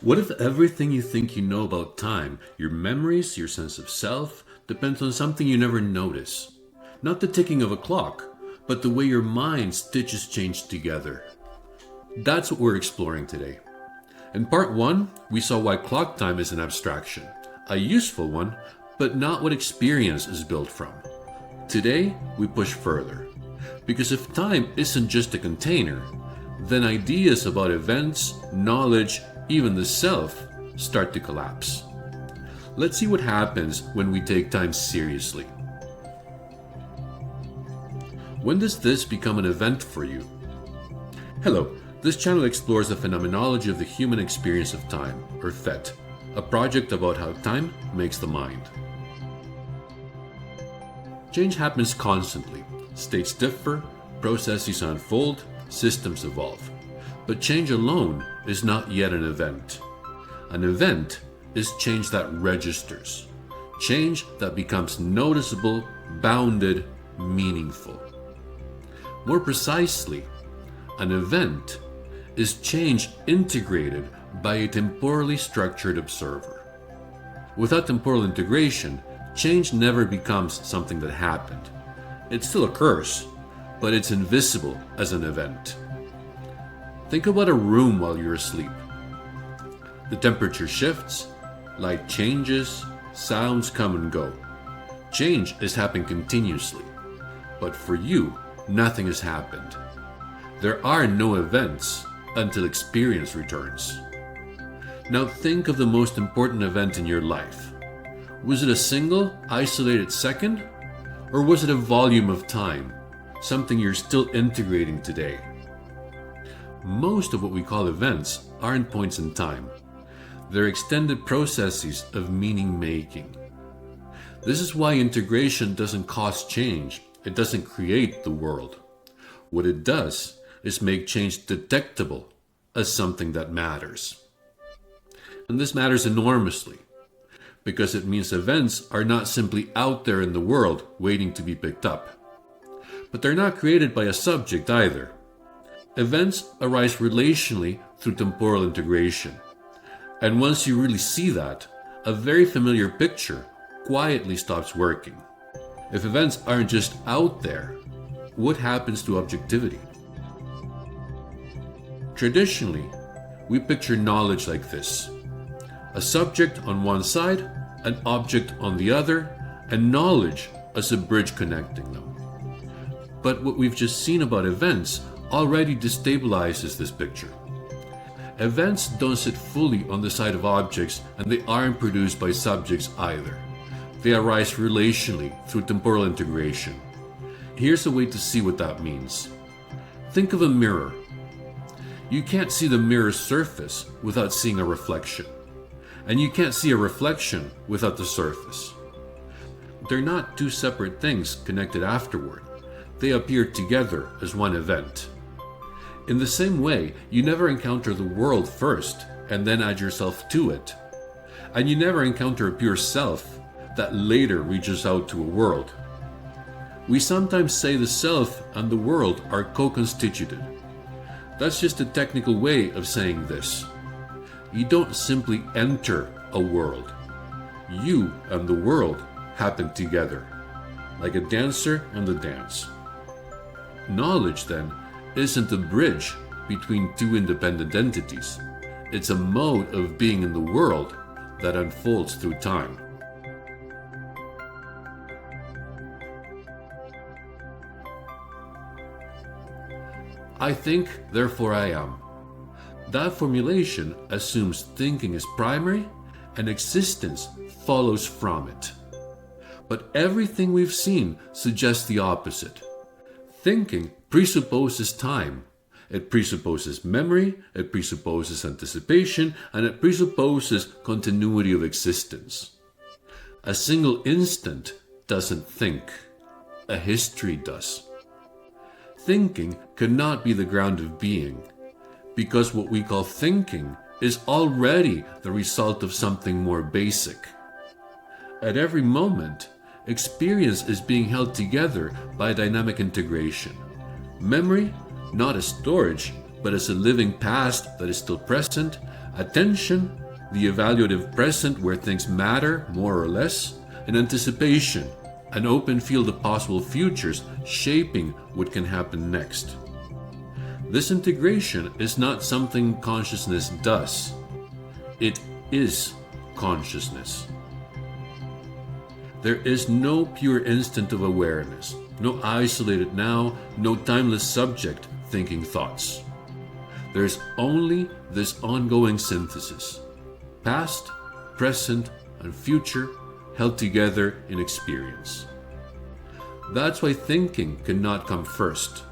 What if everything you think you know about time, your memories, your sense of self, depends on something you never notice? Not the ticking of a clock, but the way your mind stitches change together. That's what we're exploring today. In part 1, we saw why clock time is an abstraction, a useful one, but not what experience is built from. Today, we push further. Because if time isn't just a container, then ideas about events, knowledge, even the self, start to collapse. Let's see what happens when we take time seriously. When does this become an event for you? Hello, this channel explores the phenomenology of the human experience of time, or PHET, a project about how time makes the mind. Change happens constantly. States differ, processes unfold, systems evolve. But change alone is not yet an event. An event is change that registers. Change that becomes noticeable, bounded, meaningful. More precisely, an event is change integrated by a temporally structured observer. Without temporal integration, change never becomes something that happened. It still occurs, but it's invisible as an event. Think about a room while you're asleep. The temperature shifts, light changes, sounds come and go. Change is happening continuously, but for you, nothing has happened. There are no events until experience returns. Now think of the most important event in your life. Was it a single, isolated second? Or was it a volume of time, something you're still integrating today? Most of what we call events aren't points in time. They're extended processes of meaning making. This is why integration doesn't cause change. It doesn't create the world. What it does is make change detectable as something that matters. And this matters enormously, because it means events are not simply out there in the world waiting to be picked up. But they're not created by a subject either. Events arise relationally through temporal integration. And once you really see that, a very familiar picture quietly stops working. If events aren't just out there, what happens to objectivity? Traditionally, we picture knowledge like this. A subject on one side, an object on the other, and knowledge as a bridge connecting them. But what we've just seen about events already destabilizes this picture. Events don't sit fully on the side of objects, and they aren't produced by subjects either. They arise relationally through temporal integration. Here's a way to see what that means. Think of a mirror. You can't see the mirror's surface without seeing a reflection. And you can't see a reflection without the surface. They're not two separate things connected afterward. They appear together as one event. In the same way, you never encounter the world first and then add yourself to it. And you never encounter a pure self that later reaches out to a world. We sometimes say the self and the world are co-constituted. That's just a technical way of saying this. You don't simply enter a world. You and the world happen together, like a dancer and the dance. Knowledge, then, isn't a bridge between two independent entities. It's a mode of being in the world that unfolds through time. I think, therefore I am. That formulation assumes thinking is primary and existence follows from it. But everything we've seen suggests the opposite. Thinking presupposes time. It presupposes memory, it presupposes anticipation, and it presupposes continuity of existence. A single instant doesn't think. A history does. Thinking cannot be the ground of being, because what we call thinking is already the result of something more basic. At every moment, experience is being held together by dynamic integration. Memory, not as storage, but as a living past that is still present, attention, the evaluative present where things matter more or less, and anticipation, an open field of possible futures shaping what can happen next. This integration is not something consciousness does. It is consciousness. There is no pure instant of awareness, no isolated now, no timeless subject thinking thoughts. There is only this ongoing synthesis, past, present, and future held together in experience. That's why thinking cannot come first.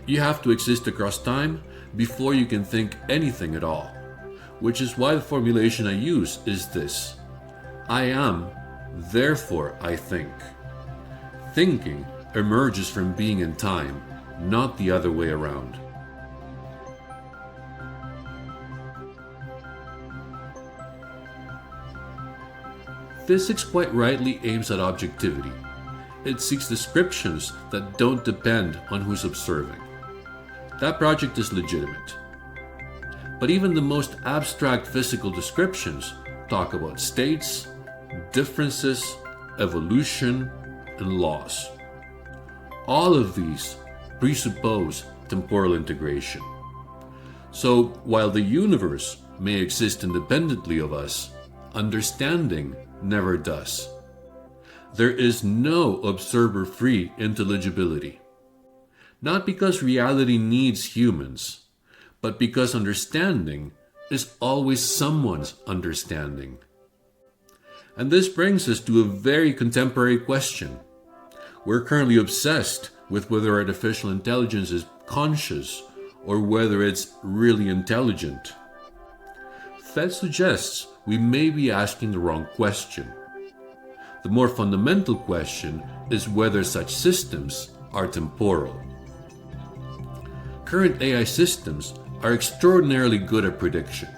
You have to exist across time before you can think anything at all, which is why the formulation I use is this: I am, therefore I think. Thinking emerges from being in time, not the other way around. Physics quite rightly aims at objectivity. It seeks descriptions that don't depend on who's observing. That project is legitimate. But even the most abstract physical descriptions talk about states, differences, evolution, and laws. All of these presuppose temporal integration. So while the universe may exist independently of us, understanding never does. There is no observer-free intelligibility. Not because reality needs humans, but because understanding is always someone's understanding. And this brings us to a very contemporary question. We're currently obsessed with whether artificial intelligence is conscious or whether it's really intelligent. PHET suggests we may be asking the wrong question. The more fundamental question is whether such systems are temporal. Current AI systems are extraordinarily good at prediction.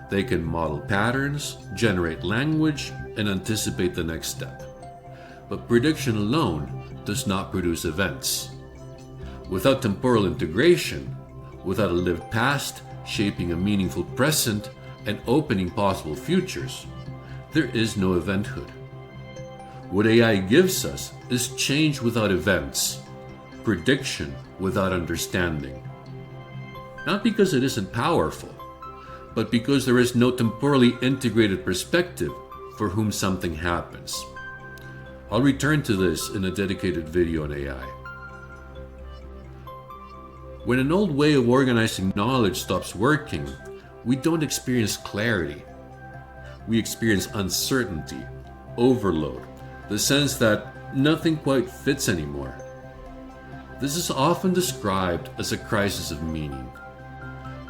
They can model patterns, generate language, and anticipate the next step. But prediction alone does not produce events. Without temporal integration, without a lived past shaping a meaningful present and opening possible futures, there is no eventhood. What AI gives us is change without events, prediction without understanding. Not because it isn't powerful, but because there is no temporally integrated perspective for whom something happens. I'll return to this in a dedicated video on AI. When an old way of organizing knowledge stops working, we don't experience clarity. We experience uncertainty, overload, the sense that nothing quite fits anymore. This is often described as a crisis of meaning.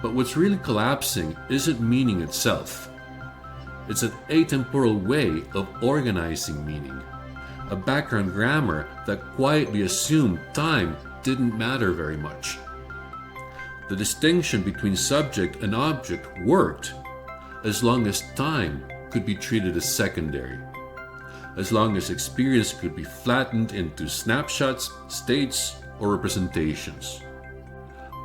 But what's really collapsing isn't meaning itself. It's an atemporal way of organizing meaning, a background grammar that quietly assumed time didn't matter very much. The distinction between subject and object worked as long as time could be treated as secondary, as long as experience could be flattened into snapshots, states, or representations.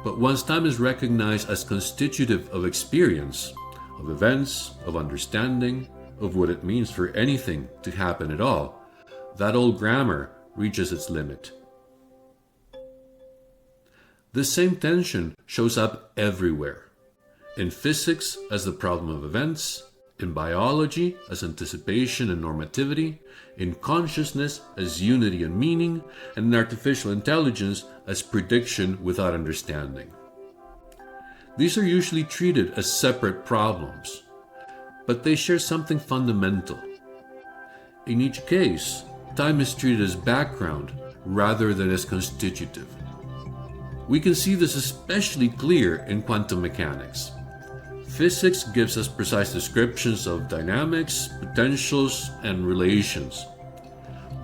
But once time is recognized as constitutive of experience, of events, of understanding, of what it means for anything to happen at all, that old grammar reaches its limit. This same tension shows up everywhere. In physics as the problem of events, in biology as anticipation and normativity, in consciousness as unity and meaning, and in artificial intelligence as prediction without understanding. These are usually treated as separate problems, but they share something fundamental. In each case, time is treated as background rather than as constitutive. We can see this especially clear in quantum mechanics. Physics gives us precise descriptions of dynamics, potentials, and relations.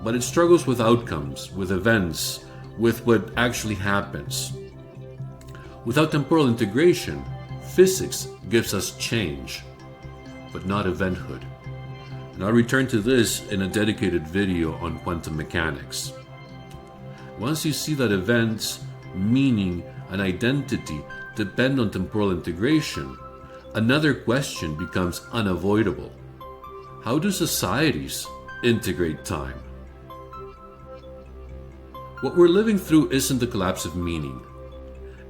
But it struggles with outcomes, with events, with what actually happens. Without temporal integration, physics gives us change, but not eventhood. And I'll return to this in a dedicated video on quantum mechanics. Once you see that events, meaning, and identity depend on temporal integration, another question becomes unavoidable. How do societies integrate time? What we're living through isn't the collapse of meaning.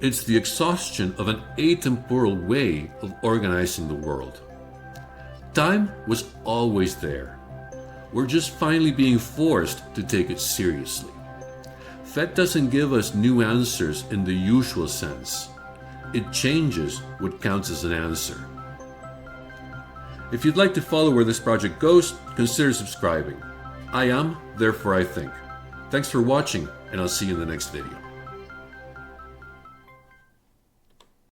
It's the exhaustion of an atemporal way of organizing the world. Time was always there. We're just finally being forced to take it seriously. PHET doesn't give us new answers in the usual sense. It changes what counts as an answer. If you'd like to follow where this project goes, consider subscribing. I am, therefore I think. Thanks for watching, and I'll see you in the next video.